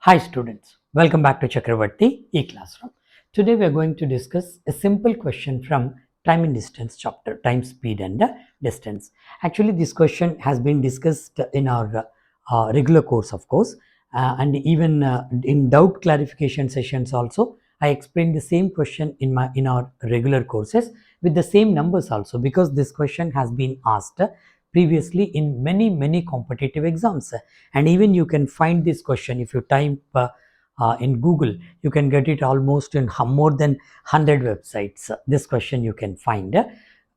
Hi students, welcome back to Chakravarthy E Classroom. Today we are going to discuss a simple question from time and distance chapter, time, speed and distance. Actually this question has been discussed in our regular course of course, and even in doubt clarification sessions also I explained the same question in our regular courses with the same numbers also, because this question has been asked previously in many competitive exams, and even you can find this question if you type in Google. You can get it almost in more than 100 websites. This question you can find.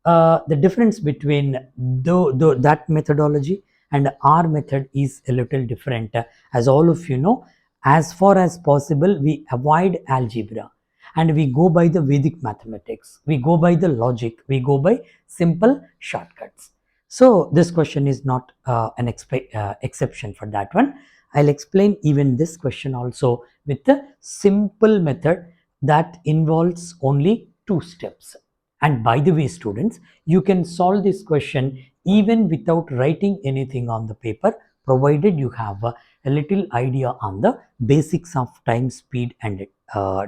The difference between that methodology and our method is a little different. As all of you know, as far as possible we avoid algebra and we go by the Vedic mathematics, we go by the logic, we go by simple shortcuts. So this question is not an exception for that one. I'll explain even this question also with the simple method that involves only 2 steps. And by the way students, you can solve this question even without writing anything on the paper, provided you have a little idea on the basics of time, speed and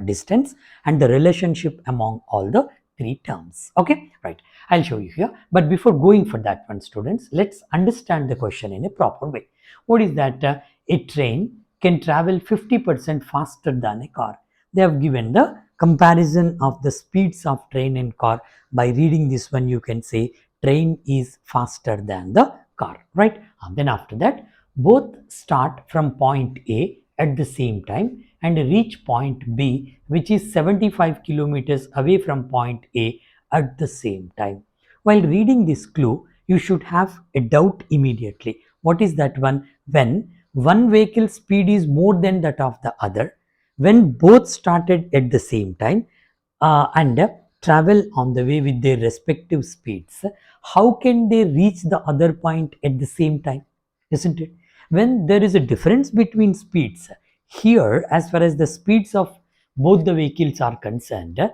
distance and the relationship among all the 3 terms. Okay, right. I'll show you here. But before going for that one students, let's understand the question in a proper way. What is that? A train can travel 50% faster than a car. They have given the comparison of the speeds of train and car. By reading this one, you can say train is faster than the car, right? And then after that, both start from point A at the same time and reach point B, which is 75 kilometers away from point A at the same time. While reading this clue, you should have a doubt immediately. What is that one? When one vehicle's speed is more than that of the other, when both started at the same time and travel on the way with their respective speeds, how can they reach the other point at the same time? Isn't it? When there is a difference between speeds, here as far as the speeds of both the vehicles are concerned, A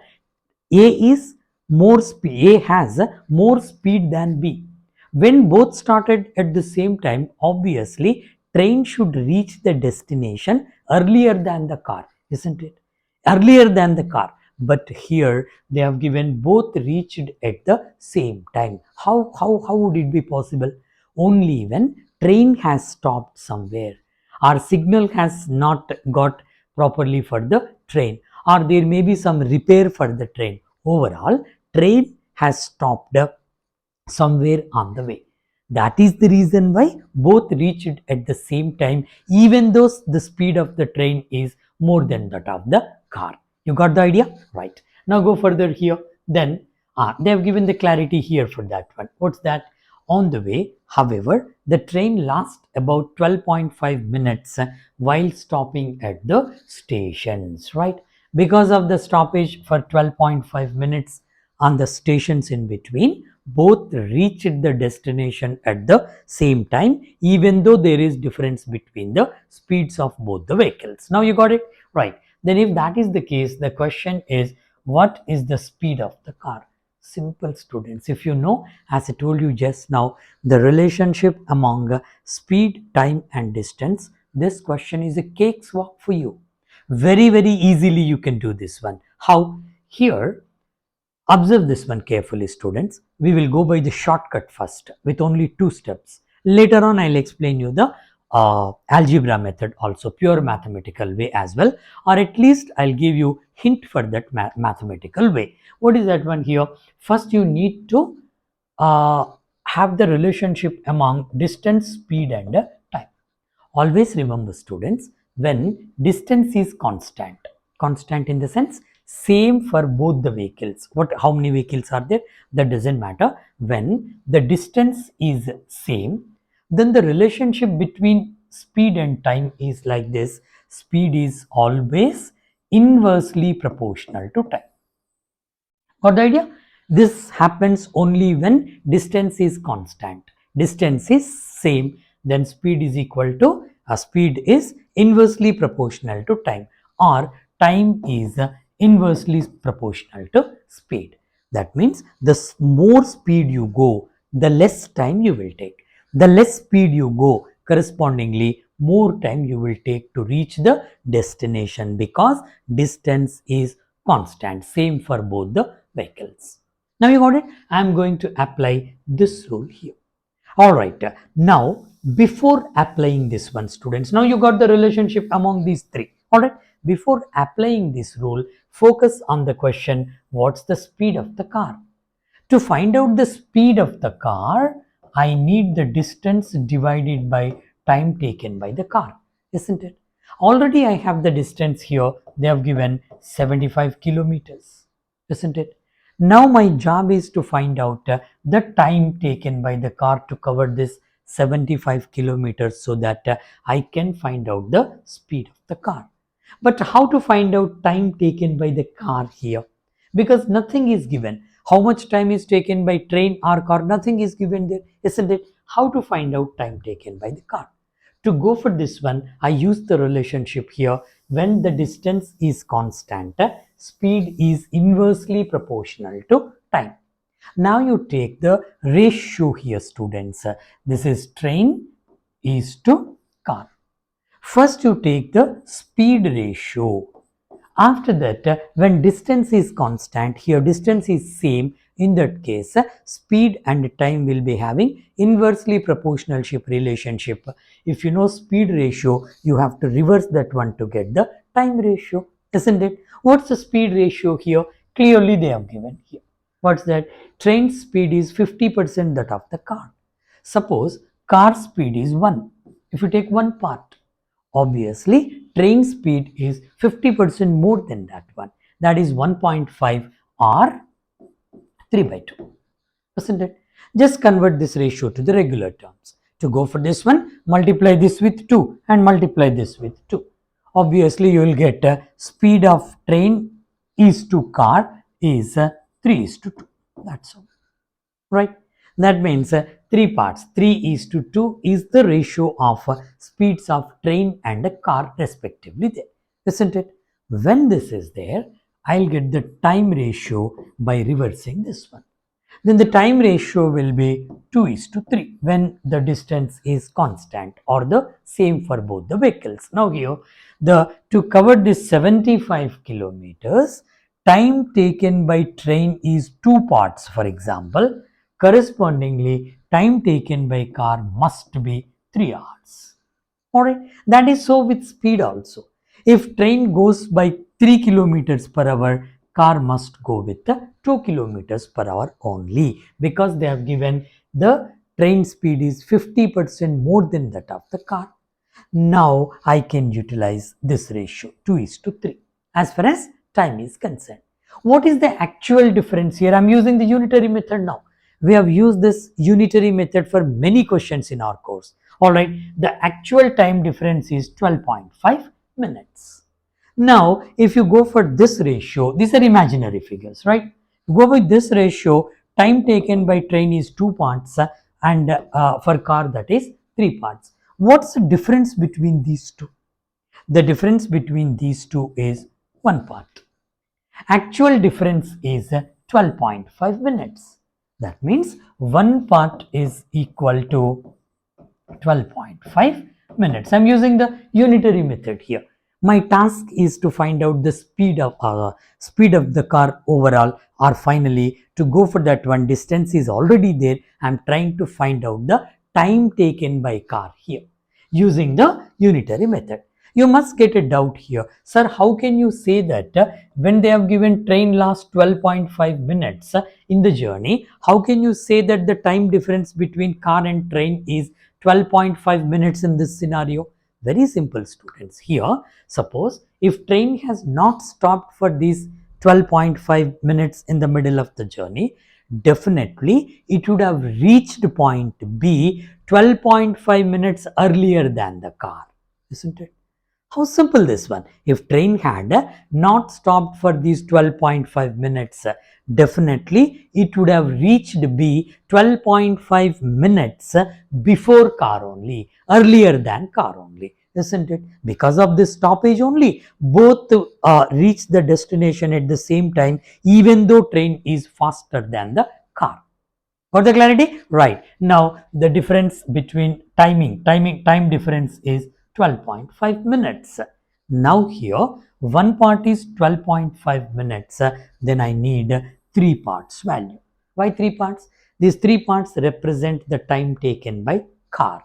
is more speed, A has more speed than B. When both started at the same time, obviously train should reach the destination earlier than the car, isn't it? Earlier than the car. But here they have given both reached at the same time. How would it be possible? Only when train has stopped somewhere, our signal has not got properly for the train, or there may be some repair for the train. Overall, train has stopped somewhere on the way. That is the reason why both reached at the same time, even though the speed of the train is more than that of the car. You got the idea? Right. Now go further here. Then they have given the clarity here for that one. What's that? On the way, however, the train lasts about 12.5 minutes while stopping at the stations, right? Because of the stoppage for 12.5 minutes on the stations in between, both reached the destination at the same time, even though there is difference between the speeds of both the vehicles. Now you got it? Right. Then if that is the case, the question is, what is the speed of the car? Simple students. If you know, as I told you just now, the relationship among speed, time and distance, this question is a cakewalk for you. Very easily you can do this one. How? Here, observe this one carefully students. We will go by the shortcut first with only 2 steps. Later on I will explain you the algebra method also, pure mathematical way as well, or at least I will give you hint for that mathematical way. What is that one here? First you need to have the relationship among distance, speed and time. Always remember students, when distance is constant in the sense same for both the vehicles, how many vehicles are there, that doesn't matter. When the distance is same, then the relationship between speed and time is like this: speed is always inversely proportional to time. Got the idea? This happens only when distance is constant, distance is same, then speed is equal to speed is inversely proportional to time, or time is inversely proportional to speed. That means the more speed you go, the less time you will take. The less speed you go, correspondingly more time you will take to reach the destination, because distance is constant, same for both the vehicles. Now you got it? I am going to apply this rule here. Alright, now before applying this one, students, now you got the relationship among these three. Alright, before applying this rule, focus on the question, what's the speed of the car? To find out the speed of the car, I need the distance divided by time taken by the car, isn't it? Already I have the distance here, they have given 75 kilometers, isn't it? Now my job is to find out the time taken by the car to cover this 75 kilometers, so that I can find out the speed of the car. But how to find out time taken by the car here? Because nothing is given. How much time is taken by train or car? Nothing is given there, isn't it? How to find out time taken by the car? To go for this one, I use the relationship here. When the distance is constant, speed is inversely proportional to time. Now you take the ratio here, students. This is train is to car. First you take the speed ratio. After that, when distance is constant, here distance is same, in that case speed and time will be having inversely proportionalship relationship. If you know speed ratio, you have to reverse that one to get the time ratio, isn't it? What's the speed ratio here? Clearly they have given here. What's that? Train speed is 50% that of the car. Suppose car speed is 1. If you take one part, obviously train speed is 50% more than that one. That is 1.5 or 3 by 2. Isn't it? Just convert this ratio to the regular terms. To go for this one, multiply this with 2 and multiply this with 2. Obviously, you will get speed of train is to car is 3 is to 2. That's all. Right? That means 3 parts. 3 is to 2 is the ratio of speeds of train and a car respectively there. Isn't it? When this is there, I'll get the time ratio by reversing this one. Then the time ratio will be 2 is to 3 when the distance is constant or the same for both the vehicles. Now here, to cover this 75 kilometers, time taken by train is 2 parts, for example. Correspondingly, time taken by car must be 3 hours. Alright, that is so with speed also. If train goes by 3 kilometers per hour, car must go with the 2 kilometers per hour only, because they have given the train speed is 50% more than that of the car. Now I can utilize this ratio 2 is to 3 as far as time is concerned. What is the actual difference here? I am using the unitary method now. We have used this unitary method for many questions in our course. Alright, the actual time difference is 12.5 minutes. Now, if you go for this ratio, these are imaginary figures, right? Go with this ratio, time taken by train is 2 parts and for car that is 3 parts. What's the difference between these two? The difference between these two is 1 part. Actual difference is 12.5 minutes. That means 1 part is equal to 12.5 minutes. I'm using the unitary method here. My task is to find out the speed of the car overall, or finally to go for that one. Distance is already there. I'm trying to find out the time taken by car here using the unitary method. You must get a doubt here. Sir, how can you say that when they have given train lasts 12.5 minutes in the journey, how can you say that the time difference between car and train is 12.5 minutes in this scenario? Very simple, students. Here, suppose if train has not stopped for these 12.5 minutes in the middle of the journey, definitely it would have reached point B 12.5 minutes earlier than the car, isn't it? How simple this one. If train had not stopped for these 12.5 minutes, definitely it would have reached B 12.5 minutes before car only, earlier than car only, isn't it? Because of this stoppage only, both reach the destination at the same time, even though train is faster than the car. Got the clarity? Right. Now the difference between time difference is 12.5 minutes. Now here one part is 12.5 minutes, then I need 3 parts value. Why 3 parts? These 3 parts represent the time taken by car.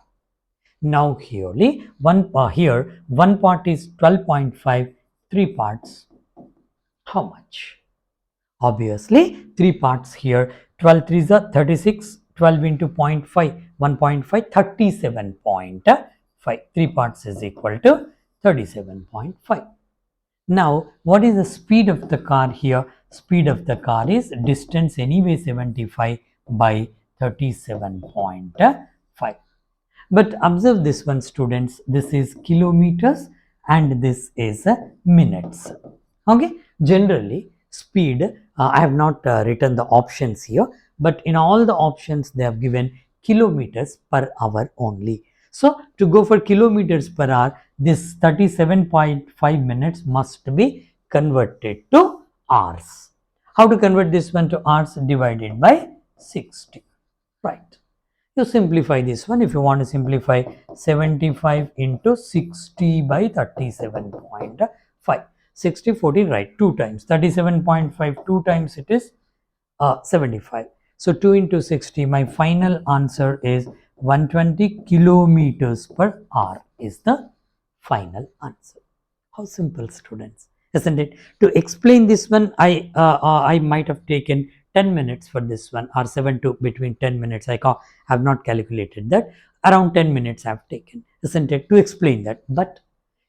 Now here one part is 12.5, 3 parts, how much? Obviously 3 parts here, 12 3s are 36, 12 into 0.5, 1.5, 37.5, 3 parts is equal to 37.5. Now what is the speed of the car here? Speed of the car is distance anyway 75 by 37.5. But observe this one, students, this is kilometers and this is minutes. Okay, generally speed, I have not written the options here, but in all the options they have given kilometers per hour only. So to go for kilometers per hour, this 37.5 minutes must be converted to hours. How to convert this one to hours? Divided by 60, right? You simplify this one. If you want to simplify, 75 into 60 by 37.5, 60 40, right, 2 times 37.5, 2 times it is 75. So 2 into 60, my final answer is 120 kilometers per hour is the final answer. How simple, students, isn't it? To explain this one, I might have taken 10 minutes for this one, or 7 to between 10 minutes. I have not calculated that. Around 10 minutes I have taken, isn't it, to explain that. But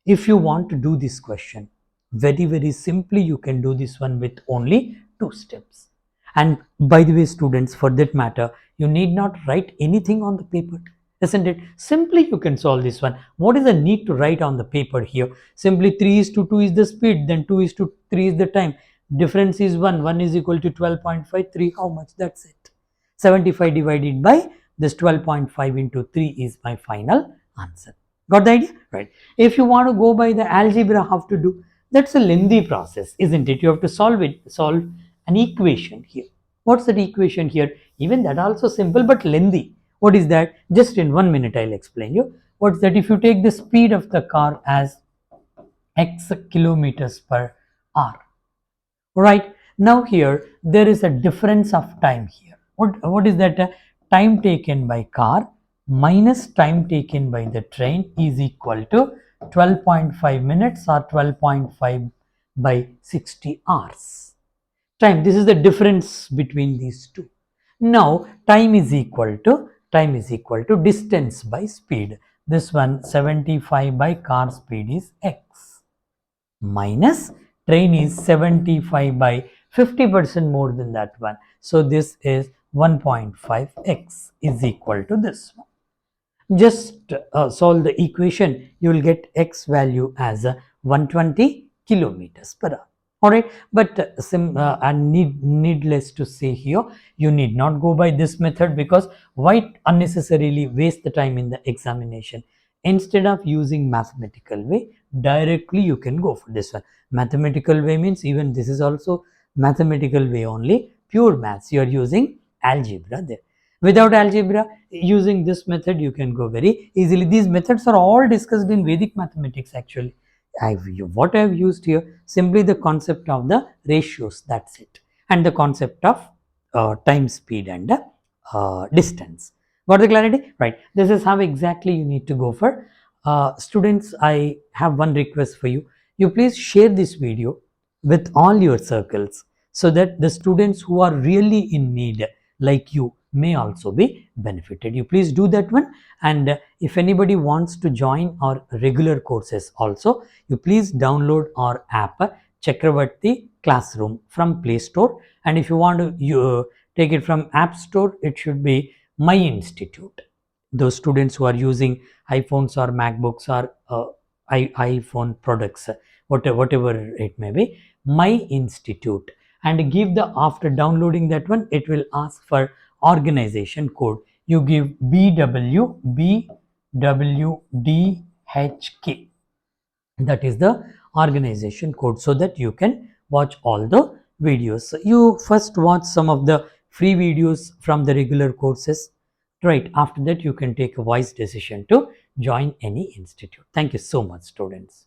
if you want to do this question very simply, you can do this one with only 2 steps. And by the way, students, for that matter, you need not write anything on the paper, isn't it? Simply you can solve this one. What is the need to write on the paper here? Simply 3:2 is the speed, then 2:3 is the time. Difference is 1 is equal to 12.53. How much? That's it. 75 divided by this 12.5 into 3 is my final answer. Got the idea? Right. If you want to go by the algebra, how to do? That's a lengthy process, isn't it? You have to solve an equation here. What's that equation here? Even that also simple but lengthy. What is that? Just in 1 minute I'll explain you. What's that? If you take the speed of the car as x kilometers per hour, right? Now here there is a difference of time here. What is that? Time taken by car minus time taken by the train is equal to 12.5 minutes or 12.5 by 60 hours. Time, this is the difference between these two. Now time is equal to distance by speed. This one 75 by car speed is x, minus train is 75 by 50% more than that one. So this is 1.5x is equal to this one. Just solve the equation, you will get x value as 120 kilometers per hour. Alright, but needless to say here, you need not go by this method, because why unnecessarily waste the time in the examination? Instead of using mathematical way, directly you can go for this one. Mathematical way means even this is also mathematical way only, pure maths. You are using algebra there. Without algebra, using this method you can go very easily. These methods are all discussed in Vedic mathematics actually. What I have used here, simply the concept of the ratios, that's it, and the concept of time, speed and distance. Got the clarity? Right. This is how exactly you need to go for. Students, I have one request for you. You please share this video with all your circles, so that the students who are really in need like you may also be benefited. You please do that one. And if anybody wants to join our regular courses also, you please download our app Chakravarthy Classroom from Play Store, and if you want to take it from App Store, it should be My Institute. Those students who are using iPhones or MacBooks or iPhone products, whatever it may be, My Institute, and give the, after downloading that one, it will ask for organization code. You give BWDHK, that is the organization code, so that you can watch all the videos. You first watch some of the free videos from the regular courses, right? After that you can take a wise decision to join any institute. Thank you so much, students.